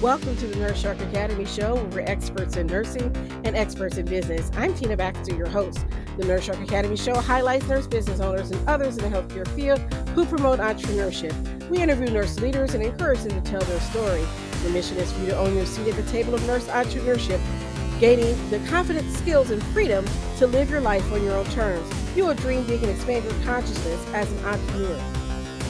Welcome to the Nurse Shark Academy show, where we're experts in nursing and experts in business. I'm Tina Baxter, your host. The Nurse Shark Academy show highlights nurse business owners and others in the healthcare field who promote entrepreneurship. We interview nurse leaders and encourage them to tell their story. The mission is for you to own your seat at the table of nurse entrepreneurship, gaining the confidence, skills, and freedom to live your life on your own terms. You will dream big and expand your consciousness as an entrepreneur.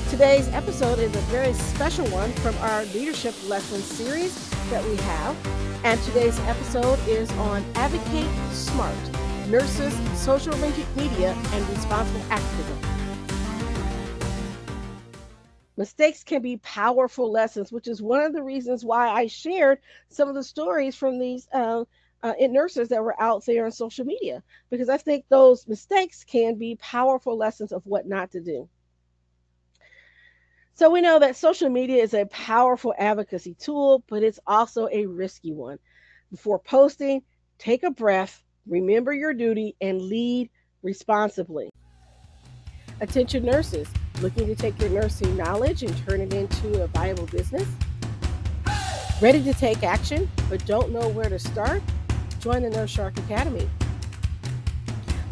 Today's episode is a very special one from our leadership lesson series that we have. And today's episode is on Advocate Smart, Nurses, Social Media, and Responsible Activism. Mistakes can be powerful lessons, which is one of the reasons why I shared some of the stories from these nurses that were out there on social media, because I think those mistakes can be powerful lessons of what not to do. So we know that social media is a powerful advocacy tool, but it's also a risky one. Before posting, take a breath, remember your duty, and lead responsibly. Attention nurses, looking to take your nursing knowledge and turn it into a viable business? Ready to take action, but don't know where to start? Join the Nurse Shark Academy.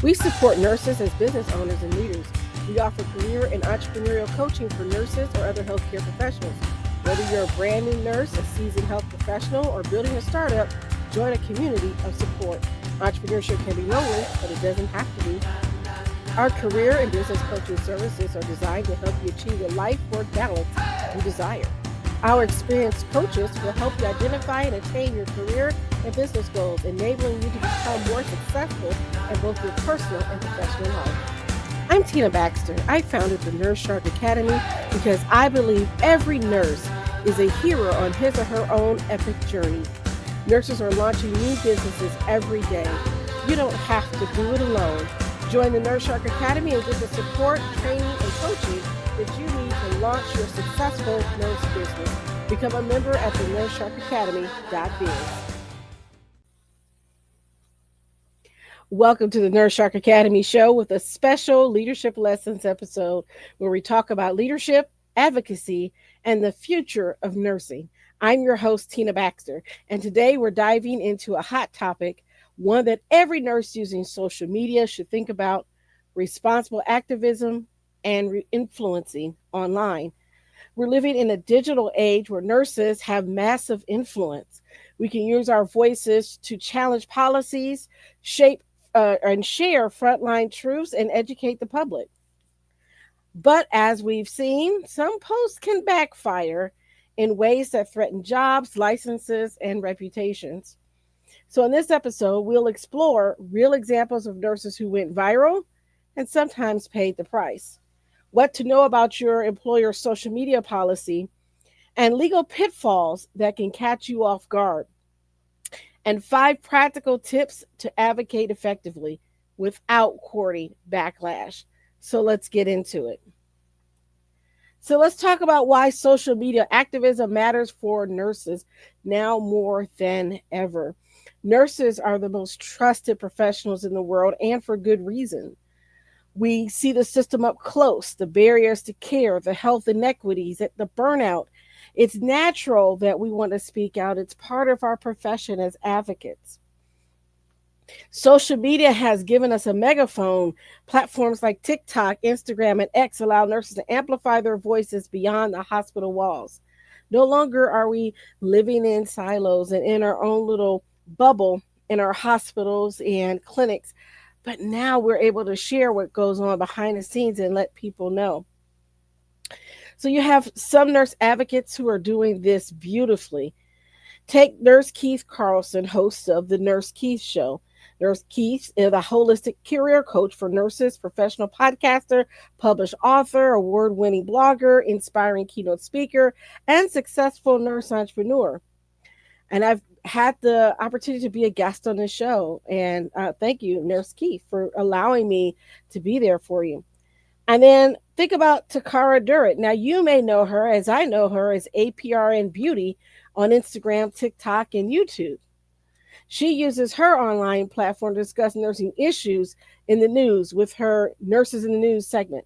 We support nurses as business owners and leaders. We offer career and entrepreneurial coaching for nurses or other healthcare professionals. Whether you're a brand new nurse, a seasoned health professional, or building a startup, join a community of support. Entrepreneurship can be lonely, but it doesn't have to be. Our career and business coaching services are designed to help you achieve the life-work balance you desire. Our experienced coaches will help you identify and attain your career and business goals, enabling you to become more successful in both your personal and professional life. I'm Tina Baxter. I founded the Nurse Shark Academy because I believe every nurse is a hero on his or her own epic journey. Nurses are launching new businesses every day. You don't have to do it alone. Join the Nurse Shark Academy and get the support, training, and coaching that you need to launch your successful nurse business. Become a member at the nursesharkacademy.biz. Welcome to the Nurse Shark Academy show with a special leadership lessons episode where we talk about leadership, advocacy, and the future of nursing. I'm your host, Tina Baxter, and today we're diving into a hot topic, one that every nurse using social media should think about: responsible activism and influencing online. We're living in a digital age where nurses have massive influence. We can use our voices to challenge policies, shape and share frontline truths, and educate the public. But as we've seen, some posts can backfire in ways that threaten jobs, licenses, and reputations. So in this episode, we'll explore real examples of nurses who went viral and sometimes paid the price, what to know about your employer's social media policy, and legal pitfalls that can catch you off guard, and 5 practical tips to advocate effectively without courting backlash. So let's get into it. So let's talk about why social media activism matters for nurses now more than ever. Nurses are the most trusted professionals in the world, and for good reason. We see the system up close, the barriers to care, the health inequities, the burnout. It's natural that we want to speak out. It's part of our profession as advocates. Social media has given us a megaphone. Platforms like TikTok, Instagram, and X allow nurses to amplify their voices beyond the hospital walls. No longer are we living in silos and in our own little bubble in our hospitals and clinics, but now we're able to share what goes on behind the scenes and let people know. So you have some nurse advocates who are doing this beautifully. Take Nurse Keith Carlson, host of the Nurse Keith Show. Nurse Keith is a holistic career coach for nurses, professional podcaster, published author, award-winning blogger, inspiring keynote speaker, and successful nurse entrepreneur. And I've had the opportunity to be a guest on this show. And thank you, Nurse Keith, for allowing me to be there for you. And then think about Takara Durrett. Now, you may know her as I know her as APRN Beauty on Instagram, TikTok, and YouTube. She uses her online platform to discuss nursing issues in the news with her Nurses in the News segment.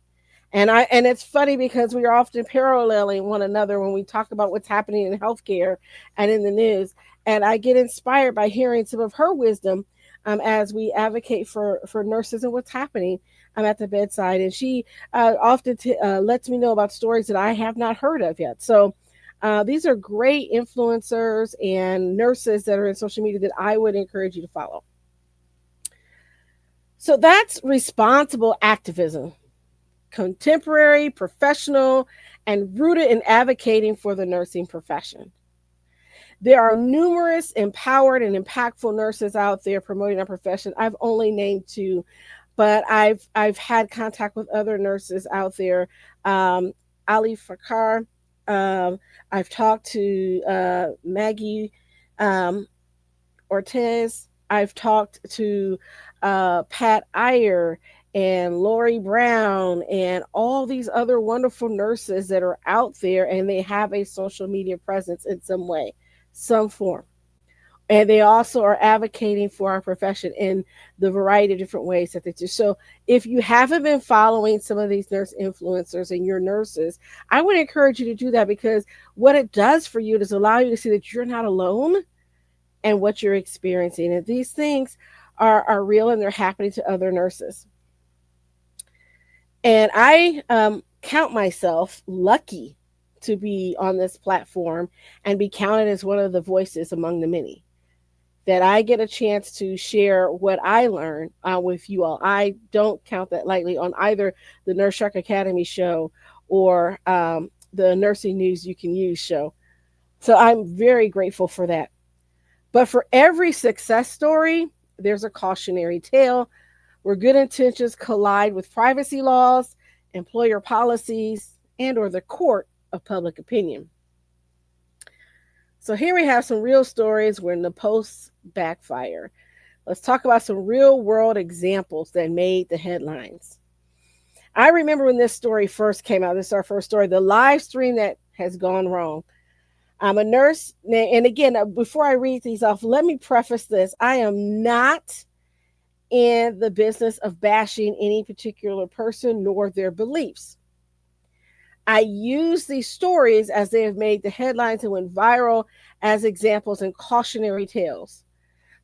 And it's funny because we are often paralleling one another when we talk about what's happening in healthcare and in the news. And I get inspired by hearing some of her wisdom as we advocate for nurses and what's happening at the bedside. And she often lets me know about stories that I have not heard of yet. So these are great influencers and nurses that are in social media that I would encourage you to follow. So that's responsible activism, contemporary, professional, and rooted in advocating for the nursing profession. There are numerous empowered and impactful nurses out there promoting our profession. I've only named two, but I've had contact with other nurses out there. Um, Ali Fakar. Um, I've talked to Maggie um, Ortiz. I've talked to Pat Iyer and Lori Brown and all these other wonderful nurses that are out there and they have a social media presence in some way, some form. And they also are advocating for our profession in the variety of different ways that they do. So, if you haven't been following some of these nurse influencers and your nurses, I would encourage you to do that because what it does for you is allow you to see that you're not alone and what you're experiencing. And these things are real and they're happening to other nurses. And I count myself lucky to be on this platform and be counted as one of the voices among the many. That I get a chance to share what I learn with you all. I don't count that lightly on either the Nurse Shark Academy show or the Nursing News You Can Use show. So I'm very grateful for that. But for every success story, there's a cautionary tale where good intentions collide with privacy laws, employer policies, and or the court of public opinion. So here we have some real stories where the posts backfire. Let's talk about some real world examples that made the headlines. I remember when this story first came out, this is our first story, the live stream that has gone wrong. I'm a nurse, and again, before I read these off, let me preface this. I am not in the business of bashing any particular person nor their beliefs. I use these stories as they have made the headlines and went viral as examples and cautionary tales.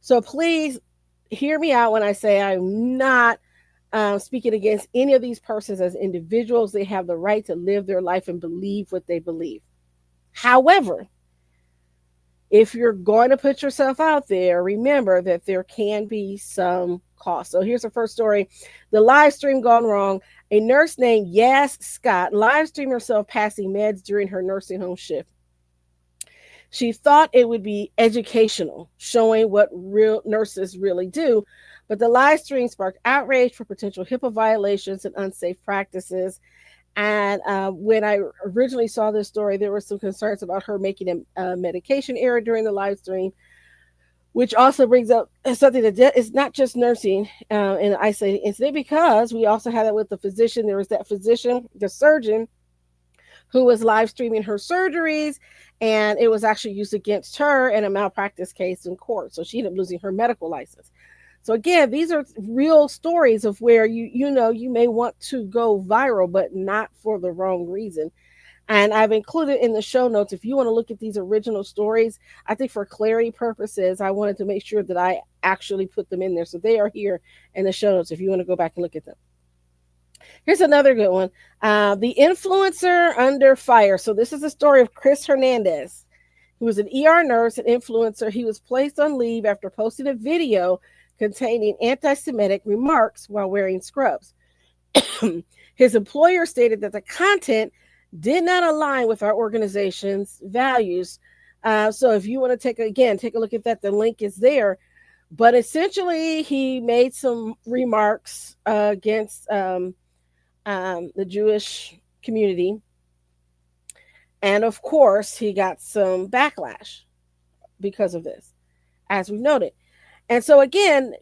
So please hear me out when I say I'm not speaking against any of these persons as individuals. They have the right to live their life and believe what they believe. However, if you're going to put yourself out there, remember that there can be some cost. So here's the first story. The live stream gone wrong. A nurse named Yas Scott live streamed herself passing meds during her nursing home shift. She thought it would be educational, showing what real nurses really do, but the live stream sparked outrage for potential HIPAA violations and unsafe practices. And when I originally saw this story, there were some concerns about her making a medication error during the live stream, which also brings up something that is not just nursing in an isolated incident, because we also had that with the physician. There was that physician, the surgeon, who was live streaming her surgeries, and it was actually used against her in a malpractice case in court. So she ended up losing her medical license. So again, these are real stories of where you may want to go viral, but not for the wrong reason. And I've included in the show notes, if you want to look at these original stories, I think for clarity purposes, I wanted to make sure that I actually put them in there. So they are here in the show notes if you want to go back and look at them. Here's another good one. The influencer under fire. So this is the story of Chris Hernandez, who was an ER nurse and influencer. He was placed on leave after posting a video containing anti-Semitic remarks while wearing scrubs. His employer stated that the content did not align with our organization's values. So if you want to take a look at that, the link is there. But essentially, he made some remarks against the Jewish community. And of course, he got some backlash because of this, as we noted. And so again,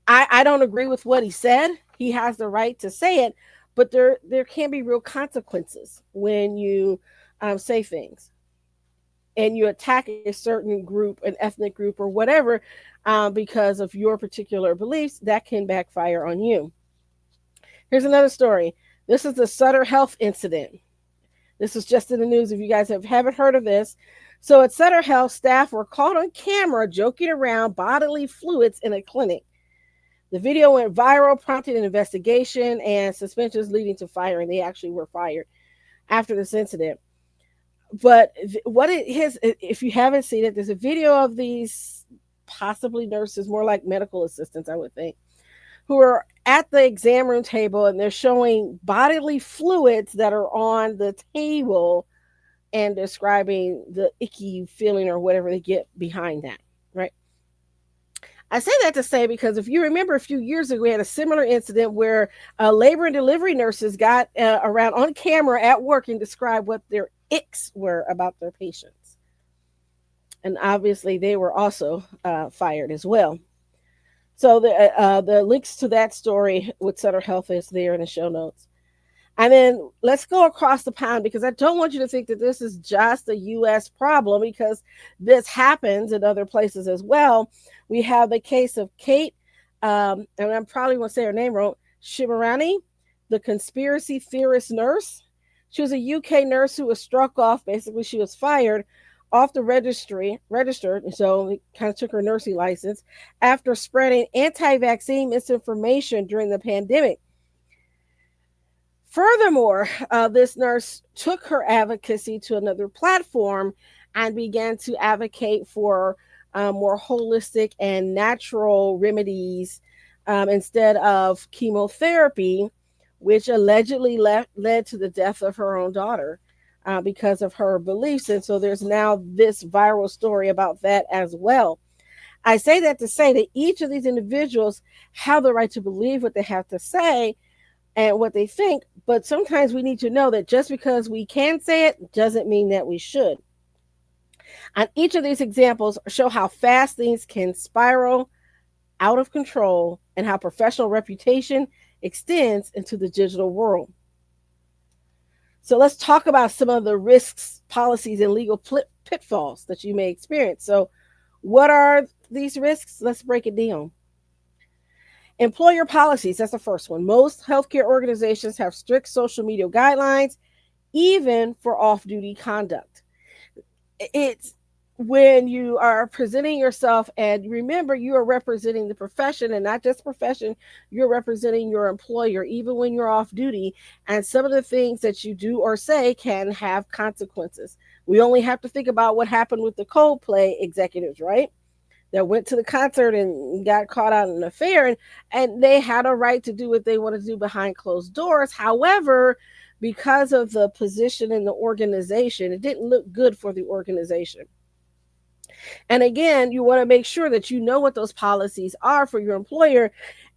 I don't agree with what he said. He has the right to say it, but there can be real consequences when you say things and you attack a certain group, an ethnic group or whatever, because of your particular beliefs. That can backfire on you. Here's another story. This is the Sutter Health incident. This was just in the news if you guys haven't heard of this. So at Sutter Health, staff were caught on camera joking around bodily fluids in a clinic. The video went viral, prompting an investigation and suspensions leading to firing. They actually were fired after this incident. But what it is, if you haven't seen it, there's a video of these possibly nurses, more like medical assistants, I would think, who are at the exam room table and they're showing bodily fluids that are on the table and describing the icky feeling or whatever they get behind that, right? I say that to say because if you remember a few years ago, we had a similar incident where labor and delivery nurses got around on camera at work and described what their icks were about their patients. And obviously they were also fired as well. So the links to that story with Sutter Health is there in the show notes. And then let's go across the pond because I don't want you to think that this is just a U.S. problem because this happens in other places as well. We have the case of Kate, and I'm probably going to say her name wrong, Shimarani, the conspiracy theorist nurse. She was a UK nurse who was struck off. Basically, she was fired off the registered, so it kind of took her nursing license after spreading anti-vaccine misinformation during the pandemic. Furthermore, this nurse took her advocacy to another platform and began to advocate for more holistic and natural remedies instead of chemotherapy, which allegedly led to the death of her own daughter because of her beliefs. And so there's now this viral story about that as well. I say that to say that each of these individuals have the right to believe what they have to say and what they think, but sometimes we need to know that just because we can say it doesn't mean that we should. And each of these examples show how fast things can spiral out of control and how professional reputation extends into the digital world. So let's talk about some of the risks, policies, and legal pitfalls that you may experience. So what are these risks? Let's break it down. Employer policies, that's the first one. Most healthcare organizations have strict social media guidelines, even for off-duty conduct. It's when you are presenting yourself, and remember, you are representing the profession and not just profession, you're representing your employer, even when you're off duty. And some of the things that you do or say can have consequences. We only have to think about what happened with the Coldplay executives, right? That went to the concert and got caught out in an affair, and they had a right to do what they want to do behind closed doors. However, because of the position in the organization, it didn't look good for the organization. And again, you want to make sure that you know what those policies are for your employer.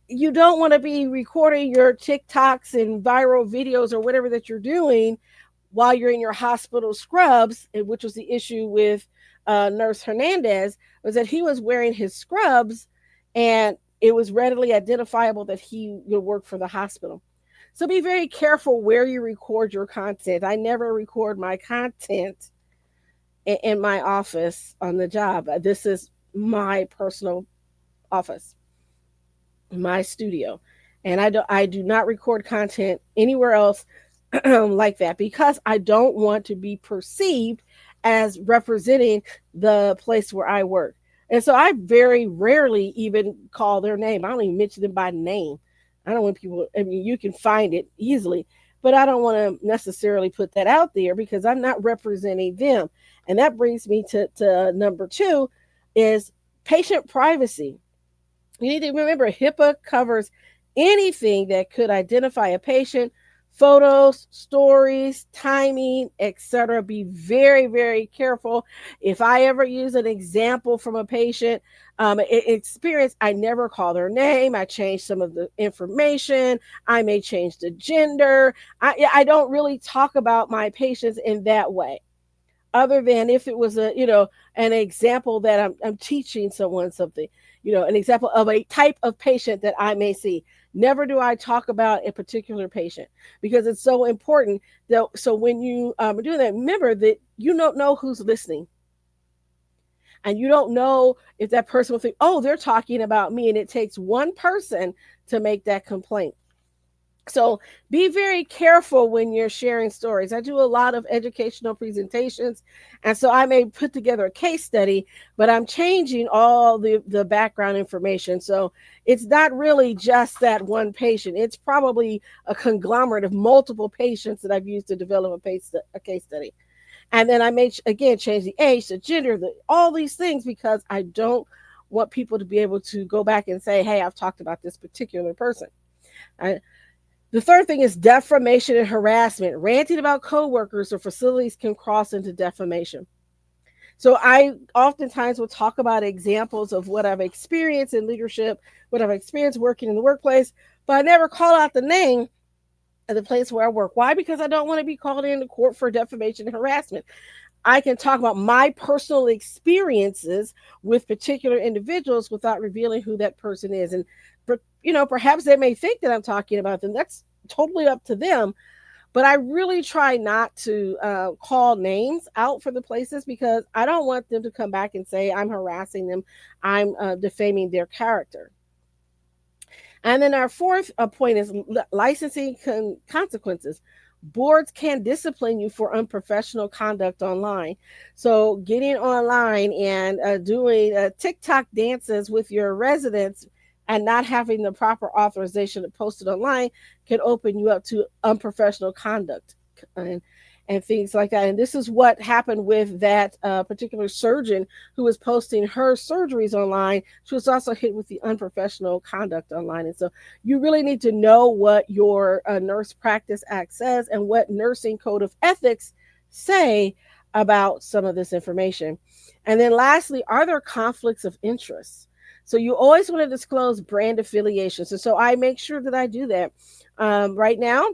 You don't want to be recording your TikToks and viral videos or whatever that you're doing while you're in your hospital scrubs, which was the issue with Nurse Hernandez, was that he was wearing his scrubs and it was readily identifiable that he would work for the hospital. So be very careful where you record your content. I never record my content in my office on the job. This is my personal office, my studio. And I do not record content anywhere else like that because I don't want to be perceived as representing the place where I work. And so I very rarely even call their name. I don't even mention them by name. I don't want people, I mean, you can find it easily, but I don't want to necessarily put that out there because I'm not representing them. And that brings me to number 2 is patient privacy. You need to remember HIPAA covers anything that could identify a patient, photos, stories, timing, etc. Be very, very careful. If I ever use an example from a patient experience, I never call their name. I change some of the information. I may change the gender. I don't really talk about my patients in that way, other than if it was an example that I'm teaching someone something, an example of a type of patient that I may see. Never do I talk about a particular patient because it's so important that, so when you do that, remember that you don't know who's listening. And you don't know if that person will think, oh, they're talking about me. And it takes one person to make that complaint. So be very careful when you're sharing stories. I do a lot of educational presentations, and so I may put together a case study, but I'm changing all the background information. So it's not really just that one patient. It's probably a conglomerate of multiple patients that I've used to develop a case study. And then I may, again, change the age, the gender, all these things because I don't want people to be able to go back and say, hey, I've talked about this particular person. I, the third thing is defamation and harassment. Ranting about coworkers or facilities can cross into defamation. So I oftentimes will talk about examples of what I've experienced in leadership, what I've experienced working in the workplace, but I never call out the name of the place where I work. Why? Because I don't want to be called into court for defamation and harassment. I can talk about my personal experiences with particular individuals without revealing who that person is. And, perhaps they may think that I'm talking about them. That's totally up to them. But I really try not to call names out for the places because I don't want them to come back and say I'm harassing them, I'm defaming their character. And then our fourth point is licensing consequences. Boards can discipline you for unprofessional conduct online. So getting online and doing TikTok dances with your residents and not having the proper authorization to post it online can open you up to unprofessional conduct and things like that. And this is what happened with that particular surgeon who was posting her surgeries online. She was also hit with the unprofessional conduct online. And so you really need to know what your Nurse Practice Act says and what nursing code of ethics say about some of this information. And then lastly, are there conflicts of interest? So you always want to disclose brand affiliations. And so I make sure that I do that. Right now,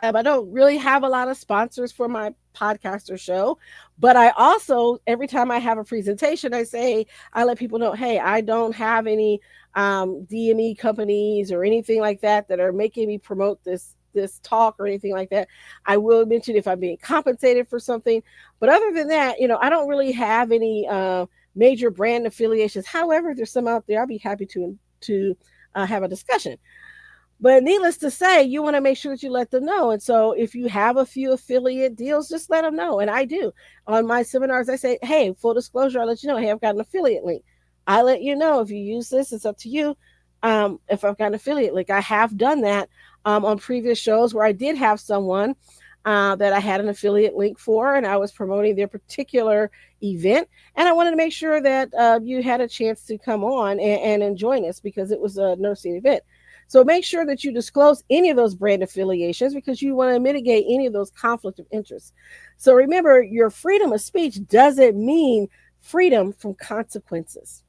I don't really have a lot of sponsors for my podcaster show, but I also, every time I have a presentation, I let people know, hey, I don't have any DME companies or anything like that that are making me promote this talk or anything like that. I will mention if I'm being compensated for something, but other than that, I don't really have any major brand affiliations. However, there's some out there. I'll be happy to have a discussion. But needless to say, you want to make sure that you let them know. And so if you have a few affiliate deals, just let them know. And I do. On my seminars, I say, hey, full disclosure, I'll let you know, hey, I've got an affiliate link. I let you know if you use this, it's up to you. If I've got an affiliate link, I have done that on previous shows where I did have someone that I had an affiliate link for, and I was promoting their particular event. And I wanted to make sure that you had a chance to come on and join us because it was a nursing event. So make sure that you disclose any of those brand affiliations because you want to mitigate any of those conflict of interest. So remember, your freedom of speech doesn't mean freedom from consequences.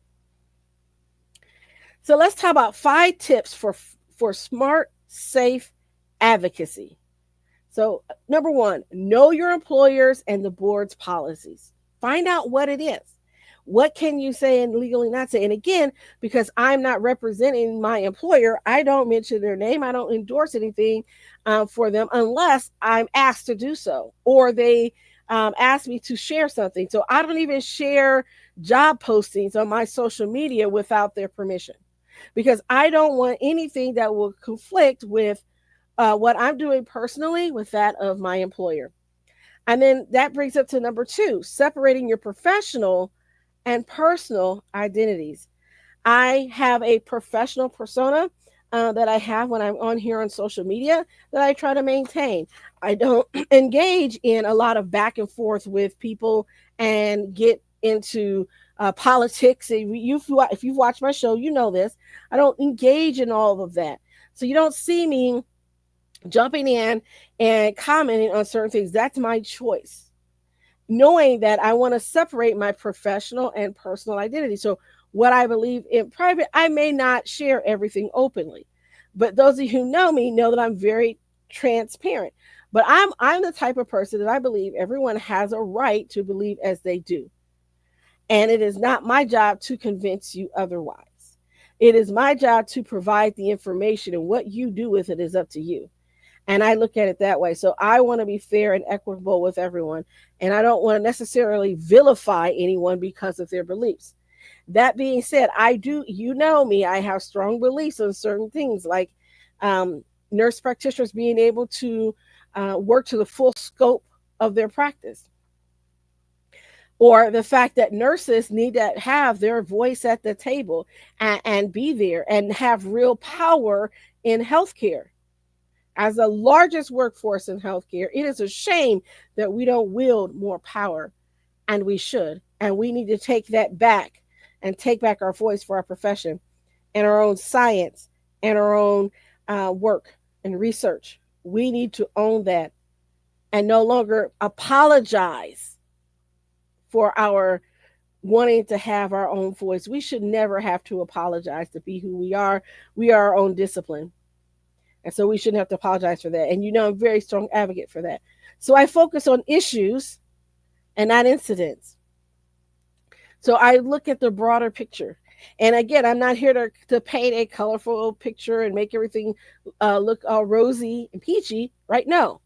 So let's talk about 5 tips for smart, safe advocacy. So number 1, know your employers and the board's policies. Find out what it is. What can you say and legally not say? And again, because I'm not representing my employer, I don't mention their name. I don't endorse anything for them unless I'm asked to do so or they ask me to share something. So I don't even share job postings on my social media without their permission because I don't want anything that will conflict with what I'm doing personally with that of my employer. And then that brings up to number 2, separating your professional and personal identities. I have a professional persona that I have when I'm on here on social media that I try to maintain. I don't engage in a lot of back and forth with people and get into politics. If you've watched my show, you know this. I don't engage in all of that. So you don't see me jumping in and commenting on certain things. That's my choice. Knowing that I want to separate my professional and personal identity. So what I believe in private, I may not share everything openly. But those of you who know me know that I'm very transparent. But I'm the type of person that I believe everyone has a right to believe as they do. And it is not my job to convince you otherwise. It is my job to provide the information, and what you do with it is up to you. And I look at it that way. So I want to be fair and equitable with everyone. And I don't want to necessarily vilify anyone because of their beliefs. That being said, I do, you know me, I have strong beliefs on certain things like nurse practitioners being able to work to the full scope of their practice, or the fact that nurses need to have their voice at the table and be there and have real power in healthcare. As the largest workforce in healthcare, it is a shame that we don't wield more power, and we should. And we need to take that back and take back our voice for our profession and our own science and our own work and research. We need to own that and no longer apologize for our wanting to have our own voice. We should never have to apologize to be who we are. We are our own discipline. And so we shouldn't have to apologize for that. And I'm a very strong advocate for that. So I focus on issues and not incidents. So I look at the broader picture. And again, I'm not here to paint a colorful picture and make everything look all rosy and peachy, right? No.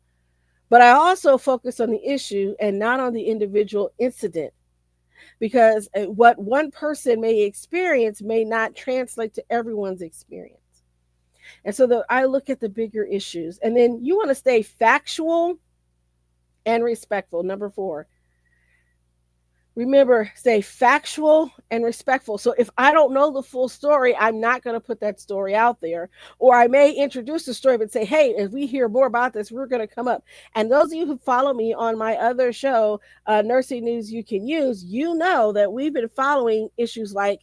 But I also focus on the issue and not on the individual incident, because what one person may experience may not translate to everyone's experience. And so I look at the bigger issues. And then you want to stay factual and respectful. Number 4, remember, stay factual and respectful. So if I don't know the full story, I'm not going to put that story out there. Or I may introduce the story but say, hey, if we hear more about this, we're going to come up. And those of you who follow me on my other show, Nursing News You Can Use, you know that we've been following issues like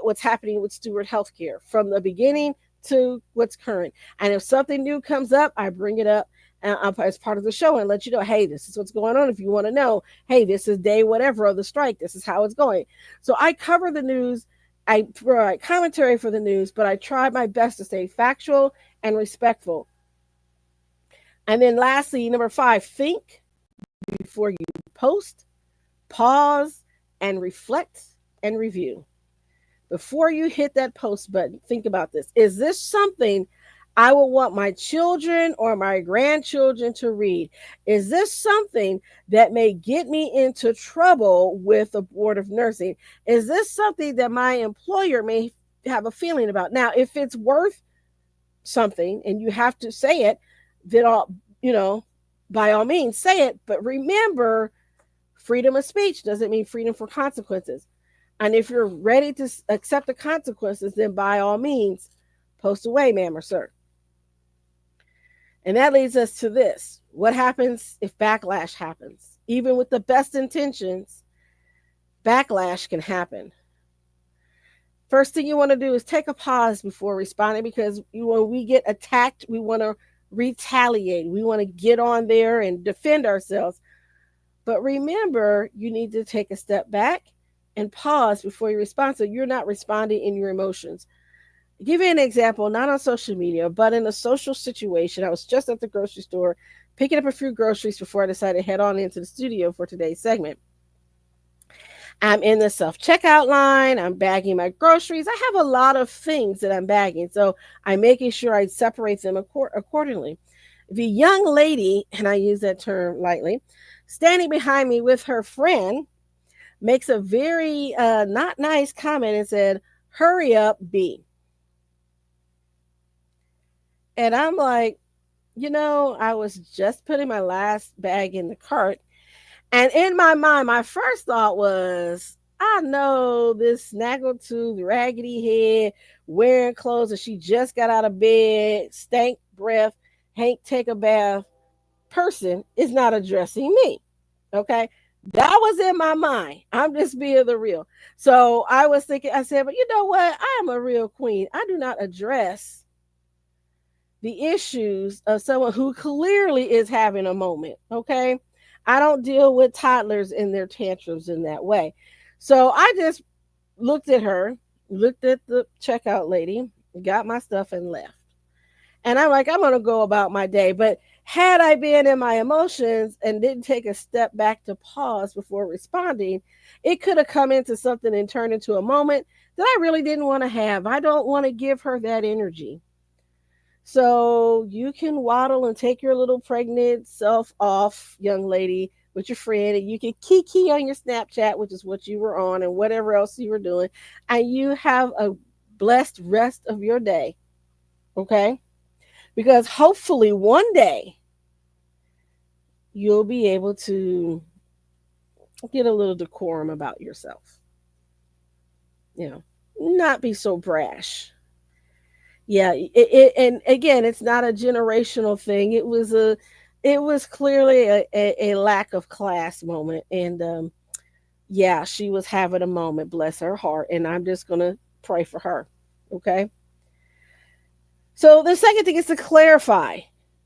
what's happening with Steward Healthcare from the beginning to what's current. And if something new comes up, I bring it up as part of the show and let you know, hey, this is what's going on. If you want to know, hey, this is day whatever of the strike. This is how it's going. So I cover the news. I provide commentary for the news, but I try my best to stay factual and respectful. And then lastly, number 5, think before you post, pause, and reflect and review. Before you hit that post button, think about this. Is this something I will want my children or my grandchildren to read? Is this something that may get me into trouble with the Board of Nursing? Is this something that my employer may have a feeling about? Now, if it's worth something and you have to say it, then by all means say it. But remember, freedom of speech doesn't mean freedom for consequences. And if you're ready to accept the consequences, then by all means, post away, ma'am or sir. And that leads us to this. What happens if backlash happens? Even with the best intentions, backlash can happen. First thing you want to do is take a pause before responding, because when we get attacked, we want to retaliate. We want to get on there and defend ourselves. But remember, you need to take a step back and pause before you respond, so you're not responding in your emotions. I'll give you an example, not on social media, but in a social situation. I was just at the grocery store picking up a few groceries before I decided to head on into the studio for today's segment. I'm in the self-checkout line. I'm bagging my groceries. I have a lot of things that I'm bagging, so I'm making sure I separate them accordingly. The young lady, and I use that term lightly, standing behind me with her friend, makes a very not nice comment and said, "Hurry up, B." And I'm like, I was just putting my last bag in the cart. And in my mind, my first thought was, I know this snaggletooth, raggedy head, wearing clothes that she just got out of bed, stank breath, Hank take a bath person is not addressing me. Okay. That was in my mind. I'm just being the real. So I was thinking, I said, but you know what? I am a real queen. I do not address the issues of someone who clearly is having a moment. Okay. I don't deal with toddlers in their tantrums in that way. So I just looked at her, looked at the checkout lady, got my stuff and left. And I'm like, I'm going to go about my day. But had I been in my emotions and didn't take a step back to pause before responding, it could have come into something and turned into a moment that I really didn't want to have. I don't want to give her that energy. So you can waddle and take your little pregnant self off, young lady, with your friend, and you can kiki on your Snapchat, which is what you were on, and whatever else you were doing, and you have a blessed rest of your day. Okay? because hopefully one day you'll be able to get a little decorum about yourself. You know, not be so brash. Yeah, and again, it's not a generational thing. It was clearly a lack of class moment, and yeah, she was having a moment. Bless her heart, and I'm just gonna pray for her. Okay. So the second thing is to clarify.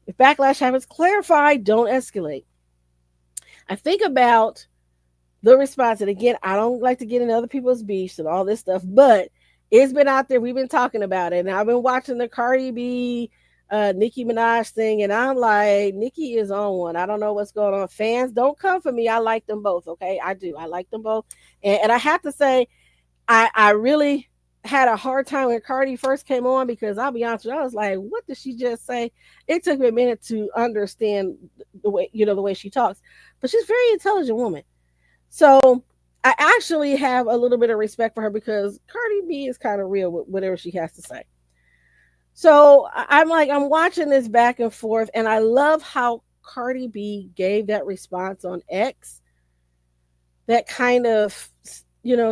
If backlash happens, clarify. Don't escalate. I think about the response. And again, I don't like to get into other people's beefs and all this stuff, but it's been out there. We've been talking about it. And I've been watching the Cardi B, Nicki Minaj thing. And I'm like, Nicki is on one. I don't know what's going on. Fans, don't come for me. I like them both. Okay. I do. I like them both. And I have to say, I really had a hard time when Cardi first came on because I'll be honest with you, I was like, what did she just say? It took me a minute to understand the way, the way she talks. But she's a very intelligent woman. So I actually have a little bit of respect for her because Cardi B is kind of real with whatever she has to say. So I'm like, I'm watching this back and forth, and I love how Cardi B gave that response on X that kind of,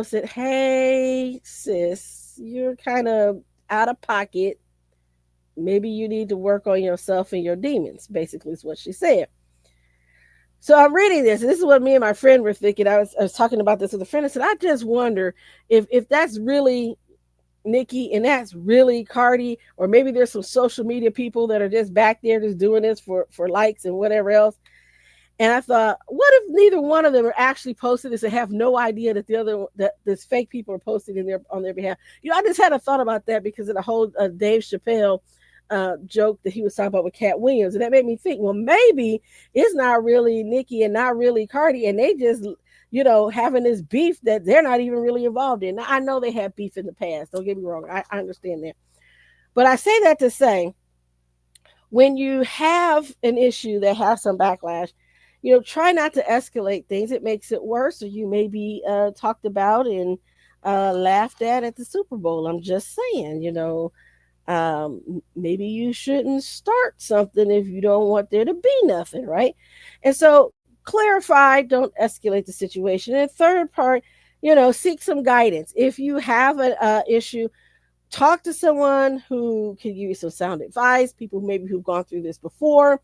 said, hey, sis, you're kind of out of pocket. Maybe you need to work on yourself and your demons, basically, is what she said. So I'm reading this, and this is what me and my friend were thinking. I was talking about this with a friend. I said, I just wonder if that's really Nicki and that's really Cardi, or maybe there's some social media people that are just back there just doing this for likes and whatever else. And I thought, what if neither one of them are actually posting this and have no idea that that this fake people are posting on their behalf? I just had a thought about that because of the whole Dave Chappelle joke that he was talking about with Cat Williams, and that made me think, well, maybe it's not really Nicki and not really Cardi, and they just having this beef that they're not even really involved in. Now, I know they had beef in the past. Don't get me wrong. I understand that, but I say that to say, when you have an issue that has some backlash, try not to escalate things. It makes it worse, or you may be talked about and laughed at the Super Bowl. I'm just saying, maybe you shouldn't start something if you don't want there to be nothing, right? And so clarify, don't escalate the situation. And third part, seek some guidance. If you have an issue, talk to someone who can give you some sound advice, people maybe who've gone through this before.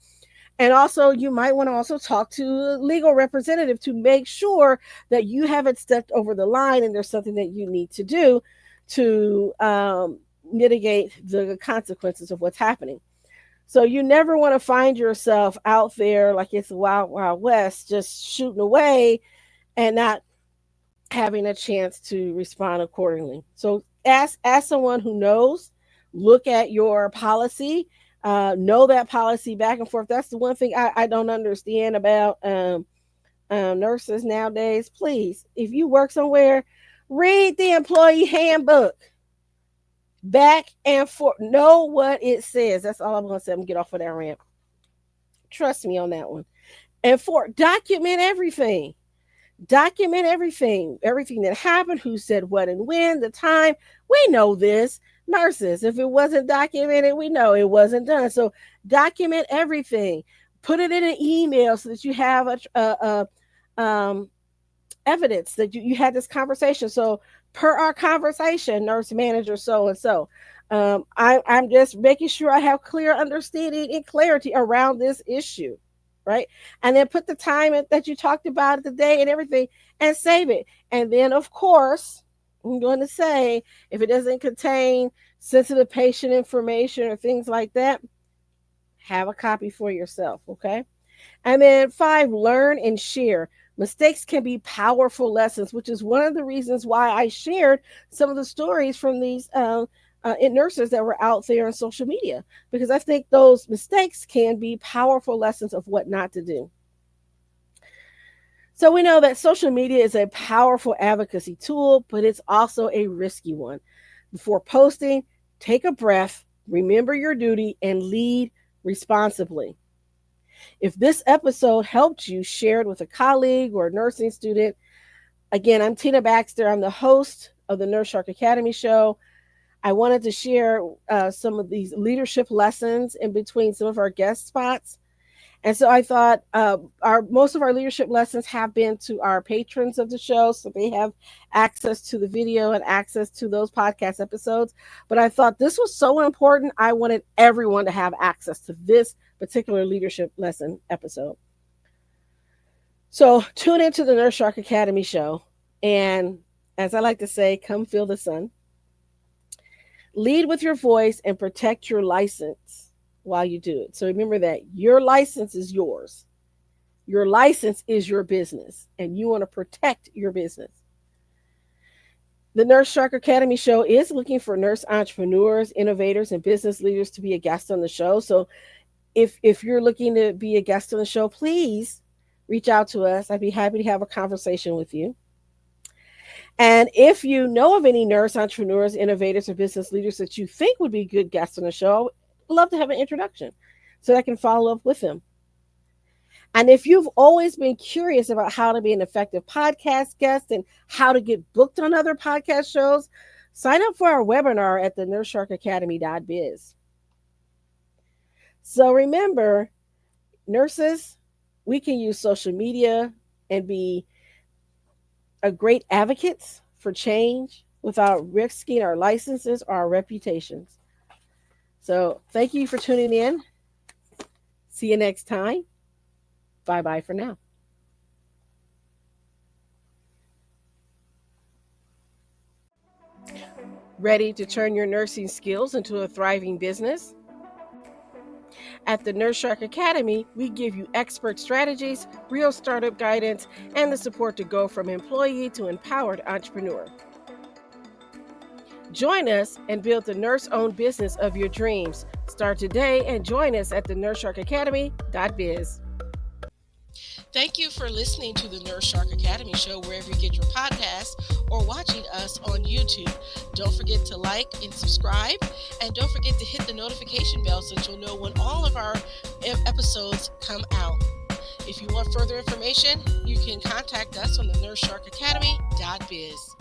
And also, you might want to also talk to a legal representative to make sure that you haven't stepped over the line and there's something that you need to do to mitigate the consequences of what's happening. So you never want to find yourself out there like it's the wild, wild west, just shooting away and not having a chance to respond accordingly. So ask someone who knows, look at your policy, know that policy back and forth. That's the one thing I don't understand about nurses nowadays. Please, if you work somewhere, read the employee handbook back and forth. Know what it says. That's all I'm going to say. I'm going to get off of that rant. Trust me on that one. And document everything. Document everything that happened, who said what and when, the time. We know this. Nurses, if it wasn't documented, we know it wasn't done. So document everything. Put it in an email so that you have evidence that you had this conversation. So per our conversation, nurse manager so and so. I'm just making sure I have clear understanding and clarity around this issue. Right. And then put the time that you talked about the day and everything and save it. And then, of course, I'm going to say, if it doesn't contain sensitive patient information or things like that, have a copy for yourself. Okay. And then 5, learn and share. Mistakes can be powerful lessons, which is one of the reasons why I shared some of the stories from these nurses that were out there on social media, because I think those mistakes can be powerful lessons of what not to do. So we know that social media is a powerful advocacy tool, but it's also a risky one. Before posting, take a breath, remember your duty, and lead responsibly. If this episode helped you, share it with a colleague or a nursing student. Again, I'm Tina Baxter. I'm the host of the Nurse Shark Academy show. I wanted to share some of these leadership lessons in between some of our guest spots. And so I thought our most of our leadership lessons have been to our patrons of the show, so they have access to the video and access to those podcast episodes. But I thought this was so important, I wanted everyone to have access to this particular leadership lesson episode. So tune into the Nurse Shark Academy show, and as I like to say, come feel the sun. Lead with your voice and protect your license while you do it. So remember that your license is yours. Your license is your business, and you want to protect your business. The Nurse Shark Academy show is looking for nurse entrepreneurs, innovators, and business leaders to be a guest on the show. So if you're looking to be a guest on the show, please reach out to us. I'd be happy to have a conversation with you. And if you know of any nurse entrepreneurs, innovators, or business leaders that you think would be good guests on the show, I'd love to have an introduction so that I can follow up with them. And if you've always been curious about how to be an effective podcast guest and how to get booked on other podcast shows, sign up for our webinar at thenursesharkacademy.biz. So remember, nurses, we can use social media and be a great advocates for change without risking our licenses or our reputations. So thank you for tuning in. See you next time. Bye-bye for now. Ready to turn your nursing skills into a thriving business? At the Nurse Shark Academy, we give you expert strategies, real startup guidance, and the support to go from employee to empowered entrepreneur. Join us and build the nurse-owned business of your dreams. Start today and join us at thenursesharkacademy.biz. Thank you for listening to the Nurse Shark Academy show wherever you get your podcasts or watching us on YouTube. Don't forget to like and subscribe, and don't forget to hit the notification bell so that you'll know when all of our episodes come out. If you want further information, you can contact us on the thenursesharkacademy.biz.